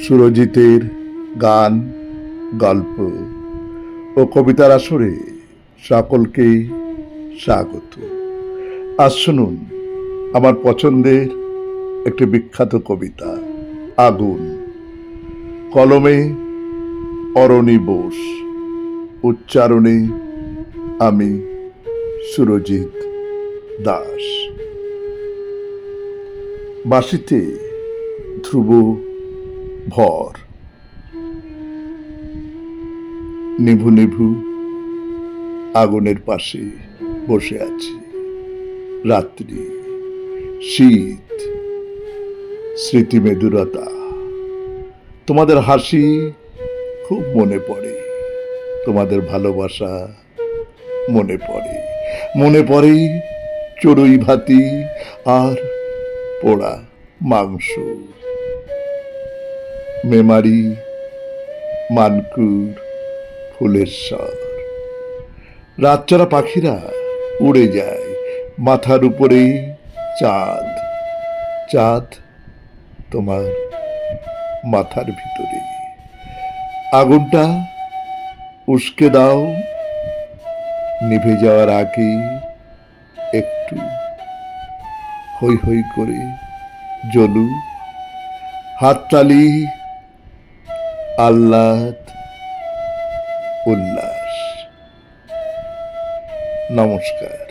সুরজিতের গান, গল্প ও কবিতার আসরে সকলকে স্বাগত। আজ শুনুন আমার পছন্দের একটি বিখ্যাত কবিতা, আগুন। কলমে অরণি বোস, উচ্চারণে আমি সুরজিৎ দাস। বাঁশিতে ধ্রুব ভর, নিভু নিভু আগুনের পাশে বসে আছি। রাত্রি, শীত, স্মৃতি মেদুরতা, তোমাদের হাসি খুব মনে পড়ে, তোমাদের ভালোবাসা মনে পড়ে, মনে পড়ে চড়ুই ভাতি আর পোড়া মাংস। মেমারি, মানকুর, ফুলেশ্বর, রাতচরা পাখিরা উড়ে যায়, মাথার উপরে চাঁদ, চাঁদ তোমার মাথার ভিতরে। আগুনটা উস্কে দাও, নিভে যাওয়ার আগে একটু হৈ হৈ করে জ্বলু। হাততালি, আহ্লাদ, উল্লাস। নমস্কার।